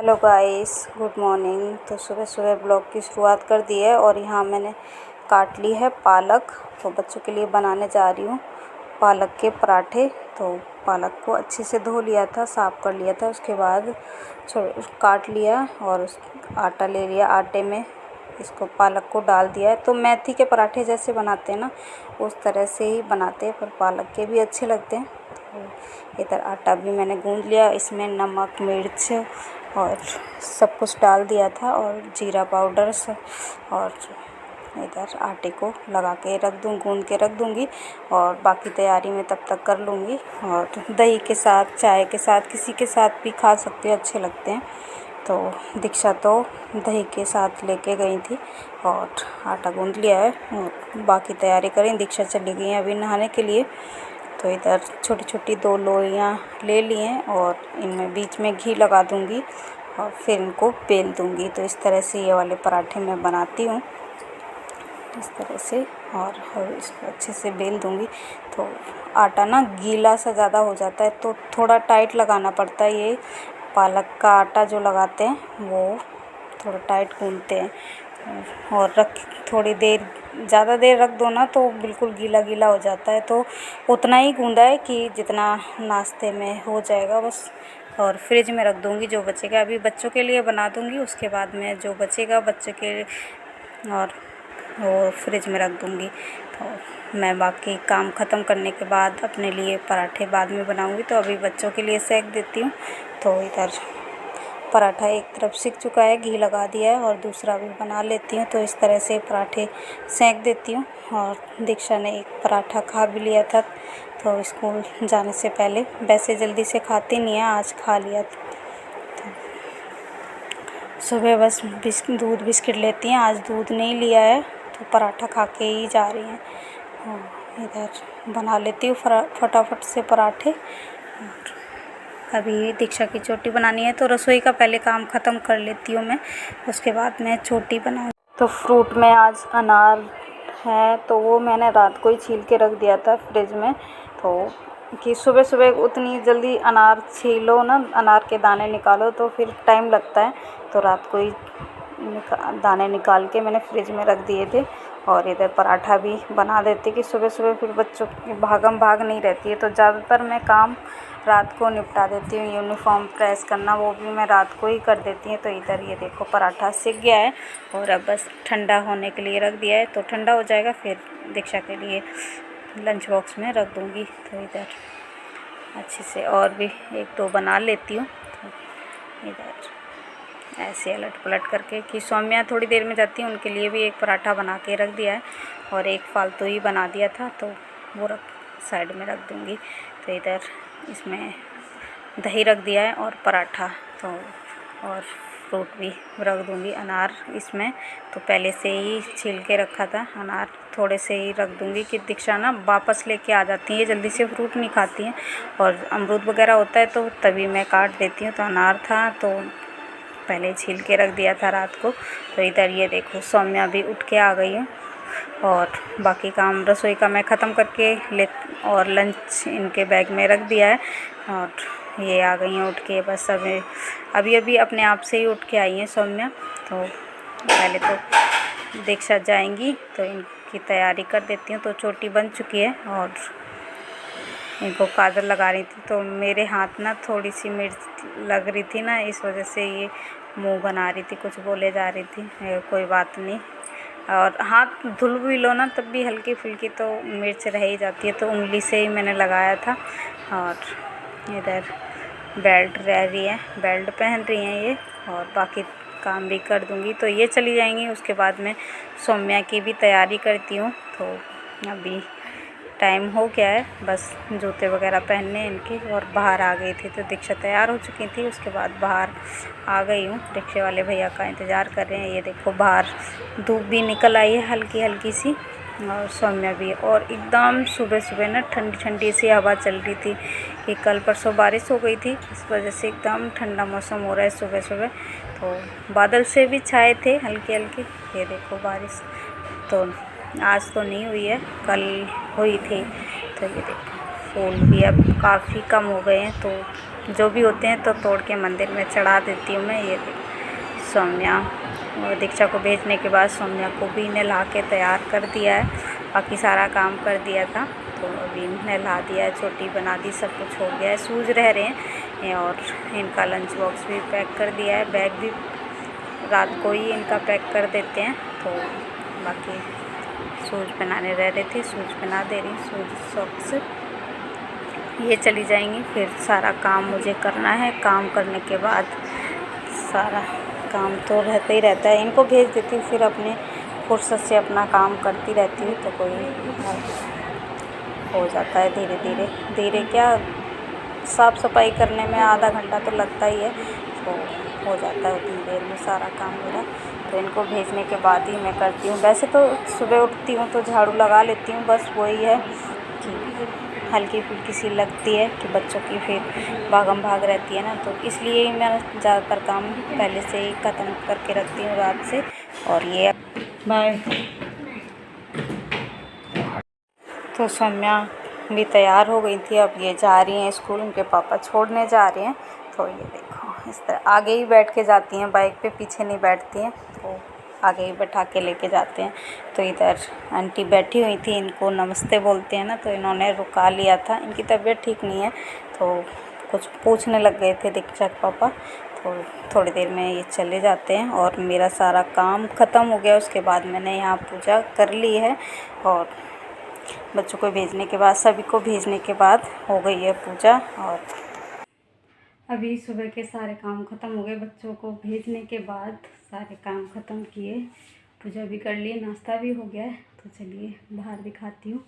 Hello guys, good morning. तो सुबह सुबह ब्लॉग की शुरुआत कर दी है और यहाँ मैंने काट ली है पालक। तो बच्चों के लिए बनाने जा रही हूँ पालक के पराठे। तो पालक को अच्छे से धो लिया था, साफ़ कर लिया था, उसके बाद काट लिया और आटा ले लिया। आटे में इसको पालक को डाल दिया है। तो मेथी के पराठे जैसे बनाते हैं ना, उस तरह से ही बनाते हैं, पर पालक के भी अच्छे लगते हैं। तो इधर आटा भी मैंने गूँध लिया, इसमें नमक, मिर्च और सब कुछ डाल दिया था और जीरा पाउडर और इधर आटे को लगा के रख दूँ, गूँध के रख दूँगी और बाकी तैयारी मैं तब तक कर लूँगी। और दही के साथ, चाय के साथ, किसी के साथ भी खा सकते हो, अच्छे लगते हैं। तो दीक्षा तो दही के साथ लेके गई थी और आटा गूँध लिया है और बाकी तैयारी करें। दीक्षा चली गई है अभी नहाने के लिए। तो इधर छोटी छोटी 2 लोइयाँ ले ली हैं और इनमें बीच में घी लगा दूँगी और फिर इनको बेल दूँगी। तो इस तरह से ये वाले पराठे मैं बनाती हूँ, इस तरह से। और इसको अच्छे से बेल दूँगी। तो आटा ना गीला सा ज़्यादा हो जाता है, तो थोड़ा टाइट लगाना पड़ता है। ये पालक का आटा जो लगाते हैं वो थोड़ा टाइट गूँथते हैं और थोड़ी देर, ज़्यादा देर रख दो ना तो बिल्कुल गीला गीला हो जाता है। तो उतना ही गूँधा है कि जितना नाश्ते में हो जाएगा बस। और फ्रिज में रख दूँगी जो बचेगा। अभी बच्चों के लिए बना दूँगी, उसके बाद में जो बचेगा बच्चों के और वो फ्रिज में रख दूँगी। तो मैं बाकी काम ख़त्म करने के बाद अपने लिए पराठे बाद में बनाऊँगी। तो अभी बच्चों के लिए सेक देती हूँ। तो इधर पराठा एक तरफ सिक चुका है, घी लगा दिया है और दूसरा भी बना लेती हूँ। तो इस तरह से पराठे सेक देती हूँ। और दीक्षा ने एक पराठा खा भी लिया था, तो स्कूल जाने से पहले। वैसे जल्दी से खाती नहीं है, आज खा लिया था। सुबह बस दूध बिस्किट लेती हैं, आज दूध नहीं लिया है, तो पराठा खा के ही जा रही हैं। इधर बना लेती हूँ फटाफट से पराठे। अभी दीक्षा की चोटी बनानी है, तो रसोई का पहले काम ख़त्म कर लेती हूँ मैं, उसके बाद मैं चोटी बनाऊँ। तो फ्रूट में आज अनार है, तो वो मैंने रात को ही छील के रख दिया था फ्रिज में। तो कि सुबह सुबह उतनी जल्दी अनार छीलो ना, अनार के दाने निकालो तो फिर टाइम लगता है। तो रात को ही दाने निकाल के मैंने फ्रिज में रख दिए थे। और इधर पराठा भी बना देते कि सुबह सुबह फिर बच्चों की भागम भाग नहीं रहती है। तो ज़्यादातर मैं काम रात को निपटा देती हूँ। यूनिफॉर्म प्रेस करना वो भी मैं रात को ही कर देती हूँ। तो इधर ये देखो पराठा सिक गया है और अब बस ठंडा होने के लिए रख दिया है। तो ठंडा हो जाएगा फिर दीक्षा के लिए लंच बॉक्स में रख दूँगी। तो इधर अच्छे से और भी 1-2 बना लेती हूँ। तो इधर ऐसे अलट पलट करके कि सौम्या थोड़ी देर में जाती है, उनके लिए भी एक पराठा बना के रख दिया है और एक फालतू ही बना दिया था, तो वो साइड में रख दूँगी। तो इधर इसमें दही रख दिया है और पराठा, तो और फ्रूट भी रख दूँगी। अनार इसमें तो पहले से ही छील के रखा था, अनार थोड़े से ही रख दूँगी कि दीक्षा ना वापस लेके आ जाती है, जल्दी से फ्रूट नहीं खाती हैं। और अमरूद वगैरह होता है तो तभी मैं काट देती हूँ। तो अनार था तो पहले छील के रख दिया था रात को। तो इधर ये देखो सौम्या भी उठ के आ गई है और बाकी काम रसोई का मैं ख़त्म करके और लंच इनके बैग में रख दिया है। और ये आ गई हैं उठ के, बस अभी अपने आप से ही उठ के आई हैं सौम्या। तो पहले तो दीक्षा जाएंगी तो इनकी तैयारी कर देती हूँ। तो चोटी बन चुकी है और इनको काजल लगा रही थी, तो मेरे हाथ ना थोड़ी सी मिर्च लग रही थी ना, इस वजह से ये मुंह बना रही थी, कुछ बोले जा रही थी। कोई बात नहीं, और हाथ धुल भी लो ना तब भी हल्की फुल्की तो मिर्च रह ही जाती है। तो उंगली से ही मैंने लगाया था। और इधर बेल्ट रह रही है, बेल्ट पहन रही हैं ये, और बाकी काम भी कर दूँगी। तो ये चली जाएंगी, उसके बाद में सौम्या की भी तैयारी करती हूँ। तो अभी टाइम हो गया है, बस जूते वगैरह पहनने इनके, और बाहर आ गई थी। तो दीक्षा तैयार हो चुकी थी, उसके बाद बाहर आ गई हूँ। रिक्शे वाले भैया का इंतज़ार कर रहे हैं। ये देखो बाहर धूप भी निकल आई है हल्की हल्की सी, और सौम्या भी। और एकदम सुबह सुबह ना ठंडी ठंडी सी हवा चल रही थी कि कल परसों बारिश हो गई थी, इस वजह से एकदम ठंडा मौसम हो रहा है सुबह सुबह। तो बादल से भी छाए थे हल्के हल्के। ये देखो बारिश तो आज तो नहीं हुई है, कल हुई थी। तो ये देखो फूल भी अब काफ़ी कम हो गए हैं, तो जो भी होते हैं तो तोड़ के मंदिर में चढ़ा देती हूँ मैं। ये सौम्या और दीक्षा को भेजने के बाद सौम्या को भी नहला के तैयार कर दिया है, बाकी सारा काम कर दिया था तो अभी नहला दिया है, चोटी बना दी, सब कुछ हो गया है। शूज़ रह रहे हैं और इनका लंच बॉक्स भी पैक कर दिया है, बैग भी रात को ही इनका पैक कर देते हैं। तो बाकी शूज़ बनाने रह रहे थे, शूज़ बना दे रही, शूज़ सॉक्स ये चली जाएंगी। फिर सारा काम मुझे करना है, काम करने के बाद सारा काम तो रहता ही रहता है, इनको भेज देती हूँ, फिर अपने फुर्सत से अपना काम करती रहती हूँ। तो कोई हो जाता है धीरे धीरे धीरे, क्या साफ़ सफाई करने में आधा घंटा तो लगता ही है, तो हो जाता है उतनी देर में सारा काम मेरा। तो इनको भेजने के बाद ही मैं करती हूँ। वैसे तो सुबह उठती हूँ तो झाड़ू लगा लेती हूँ, बस वही है कि हल्की फुल्की सी लगती है कि बच्चों की फिर भागम भाग रहती है ना, तो इसलिए ही मैं ज़्यादातर काम पहले से ही ख़त्म करके रखती हूँ रात से। और ये बाय। तो सौम्या भी तैयार हो गई थी, अब ये जा रही हैं स्कूल, उनके पापा छोड़ने जा रहे हैं। तो ये देखो इस तरह आगे ही बैठ के जाती हैं बाइक पे, पीछे नहीं बैठती हैं, तो आगे ही बैठा के लेके जाते हैं। तो इधर आंटी बैठी हुई थी, इनको नमस्ते बोलते हैं ना, तो इन्होंने रुका लिया था, इनकी तबीयत ठीक नहीं है तो कुछ पूछने लग गए थे दीक्षा के पापा। तो थोड़ी देर में ये चले जाते हैं और मेरा सारा काम ख़त्म हो गया। उसके बाद मैंने यहाँ पूजा कर ली है और बच्चों को भेजने के बाद, सभी को भेजने के बाद हो गई है पूजा। और अभी सुबह के सारे काम ख़त्म हो गए, बच्चों को भेजने के बाद सारे काम ख़त्म किए, पूजा भी कर लिए, नाश्ता भी हो गया है। तो चलिए बाहर दिखाती हूँ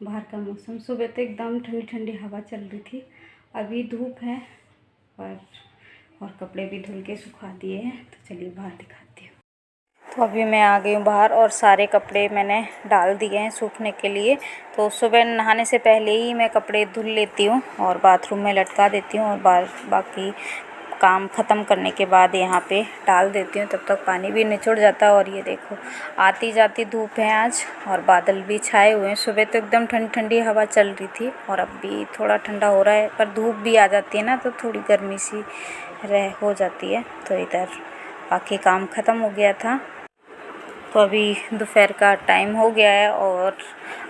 बाहर का मौसम। सुबह तो एकदम ठंडी ठंडी हवा चल रही थी, अभी धूप है और कपड़े भी धुल के सुखा दिए हैं। तो चलिए बाहर दिखाती हूँ। तो अभी मैं आ गई हूँ बाहर और सारे कपड़े मैंने डाल दिए हैं सूखने के लिए। तो सुबह नहाने से पहले ही मैं कपड़े धुल लेती हूँ और बाथरूम में लटका देती हूँ, और बाकी काम ख़त्म करने के बाद यहाँ पे डाल देती हूँ, तब तक पानी भी निचुड़ जाता है। और ये देखो आती जाती धूप है आज और बादल भी छाए हुए हैं। सुबह तो एकदम ठंडी ठंडी हवा चल रही थी और अब भी थोड़ा ठंडा हो रहा है, पर धूप भी आ जाती है ना तो थोड़ी गर्मी सी हो जाती है। तो इधर बाकी काम ख़त्म हो गया था। तो अभी दोपहर का टाइम हो गया है और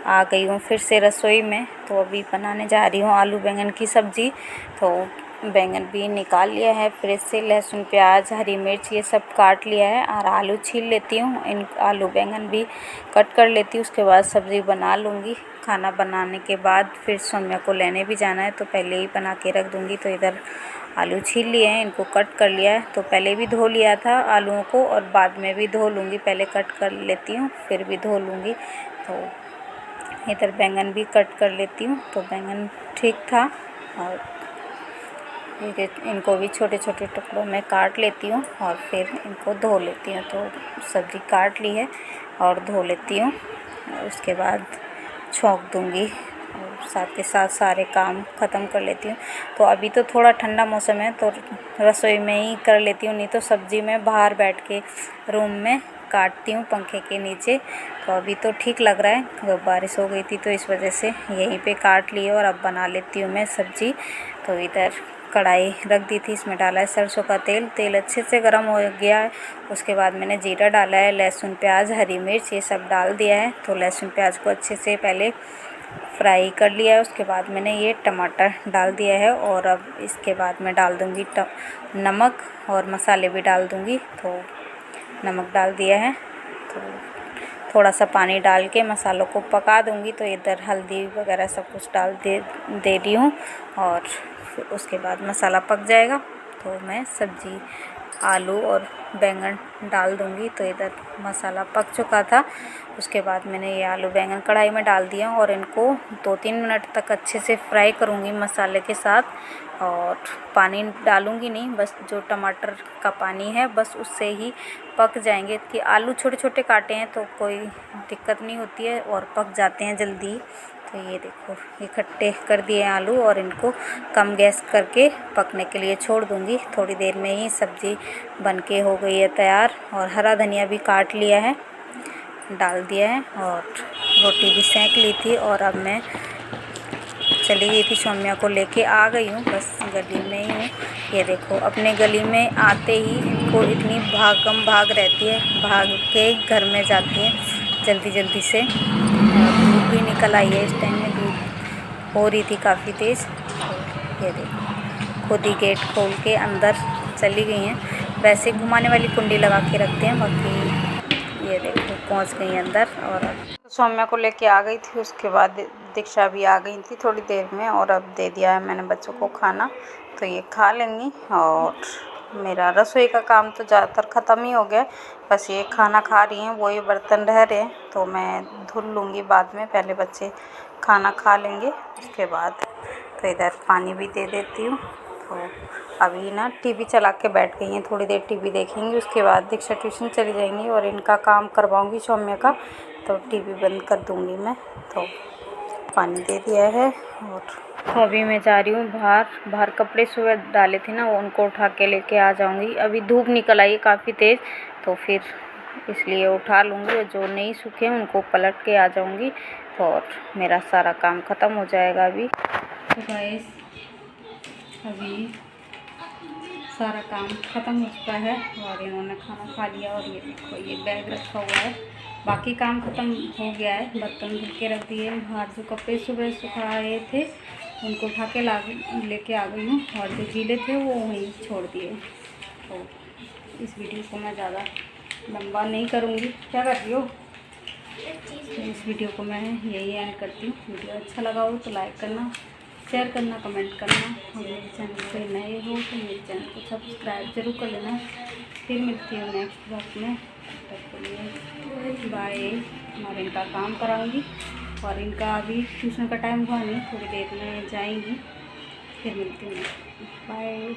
आ गई हूँ फिर से रसोई में। तो अभी बनाने जा रही हूँ आलू बैंगन की सब्ज़ी। तो बैंगन भी निकाल लिया है फ्रिज से, लहसुन प्याज हरी मिर्च ये सब काट लिया है और आलू छील लेती हूँ, इन आलू बैंगन भी कट कर लेती हूँ। उसके बाद सब्ज़ी बना लूँगी। खाना बनाने के बाद फिर सौम्या को लेने भी जाना है तो पहले ही बना के रख दूँगी। तो इधर आलू छील लिए हैं, इनको कट कर लिया है। तो पहले भी धो लिया था आलूओं को और बाद में भी धो लूँगी, पहले कट कर लेती हूँ फिर भी धो लूँगी। तो इधर बैंगन भी कट कर लेती हूँ। तो बैंगन ठीक था और इनको भी छोटे छोटे टुकड़ों में काट लेती हूँ और फिर इनको धो लेती हूँ। तो सब्ज़ी काट ली है और धो लेती हूँ, उसके बाद छौंक दूँगी और साथ के साथ सारे काम ख़त्म कर लेती हूँ। तो अभी तो थोड़ा ठंडा मौसम है तो रसोई में ही कर लेती हूँ, नहीं तो सब्ज़ी में बाहर बैठ के रूम में काटती हूँ पंखे के नीचे। तो अभी तो ठीक लग रहा है, जब बारिश हो गई थी तो इस वजह से यहीं पे काट लिए और अब बना लेती हूँ मैं सब्ज़ी। तो इधर कढ़ाई रख दी थी, इसमें डाला है सरसों का तेल, तेल अच्छे से गर्म हो गया है। उसके बाद मैंने जीरा डाला है, लहसुन प्याज हरी मिर्च ये सब डाल दिया है। तो लहसुन प्याज को अच्छे से पहले फ्राई कर लिया है, उसके बाद मैंने ये टमाटर डाल दिया है और अब इसके बाद मैं डाल दूँगी नमक और मसाले भी डाल दूँगी। तो नमक डाल दिया है, तो थोड़ा सा पानी डाल के मसालों को पका दूँगी। तो इधर हल्दी वगैरह सब कुछ डाल दे रही हूँ और फिर उसके बाद मसाला पक जाएगा तो मैं सब्ज़ी आलू और बैंगन डाल दूँगी। तो इधर मसाला पक चुका था, उसके बाद मैंने ये आलू बैंगन कढ़ाई में डाल दिया और इनको 2-3 मिनट तक अच्छे से फ्राई करूँगी मसाले के साथ। और पानी डालूँगी नहीं, बस जो टमाटर का पानी है बस उससे ही पक जाएंगे। कि आलू छोटे छोटे काटे हैं तो कोई दिक्कत नहीं होती है और पक जाते हैं जल्दी। तो ये देखो इकट्ठे कर दिए आलू और इनको कम गैस करके पकने के लिए छोड़ दूँगी। थोड़ी देर में ही सब्ज़ी बनके हो गई है तैयार। और हरा धनिया भी काट लिया है, डाल दिया है और रोटी भी सेंक ली थी। और अब मैं चली गई थी सौम्या को लेके, आ गई हूँ, बस गली में ही हूँ। ये देखो अपने गली में आते ही इनको इतनी भागम भाग रहती है, भाग के घर में जाती है जल्दी जल्दी से। धूप भी निकल आई है, इस टाइम में धूप हो रही थी काफ़ी तेज़। ये देखो खुद ही गेट खोल के अंदर चली गई हैं। वैसे घुमाने वाली कुंडी लगा के रखते हैं, बाकी ये देखो पहुंच गई अंदर। और सौम्या को लेके आ गई थी, उसके बाद दीक्षा भी आ गई थी थोड़ी देर में। और अब दे दिया है मैंने बच्चों को खाना, तो ये खा लेंगी। और मेरा रसोई का काम तो ज़्यादातर ख़त्म ही हो गया, बस ये खाना खा रही हैं, वो ये बर्तन रह रहे हैं तो मैं धुल लूँगी बाद में। पहले बच्चे खाना खा लेंगे उसके बाद। तो इधर पानी भी दे देती हूँ। तो अभी ना टीवी चला के बैठ गई हैं, थोड़ी देर टीवी देखेंगी, उसके बाद दीक्षा ट्यूशन चली जाएंगी और इनका काम करवाऊँगी सौम्या का, तो टीवी बंद कर दूँगी मैं। तो पानी दे दिया है। और तो अभी मैं जा रही हूँ बाहर कपड़े सुबह डाले थे ना, वो उनको उठा के लेके आ जाऊँगी। अभी धूप निकल आई काफ़ी तेज़, तो फिर इसलिए उठा लूँगी और जो नहीं सूखे हैं उनको पलट के आ जाऊँगी। तो और मेरा सारा काम ख़त्म हो जाएगा अभी। तो गाइस अभी सारा काम ख़त्म हो चुका है और इन्होंने खाना खा लिया। और ये देखो ये बैग रखा हुआ है, बाकी काम ख़त्म हो गया है। बर्तन धुल के रख दिए, बाहर जो कपड़े सुबह सुखाए थे उनको उठा के लेके आ गई हूँ, और जो गीले थे वो वहीं छोड़ दिए। तो इस वीडियो को मैं ज़्यादा लंबा नहीं करूँगी। क्या कर रही हो? तो इस वीडियो को मैं यही एंड करती हूँ। वीडियो अच्छा लगा हो तो लाइक करना, शेयर करना, कमेंट करना। और मेरे चैनल पे नए हो तो मेरे चैनल को सब्सक्राइब जरूर कर लेना। फिर मिलती हूँ नेक्स्ट ब्लॉग में, तब तक के लिए बाय। और इनका काम कराऊंगी और इनका अभी ट्यूशन का टाइम हुआ नहीं, थोड़ी देर में जाएंगी। फिर मिलती हूँ, बाय।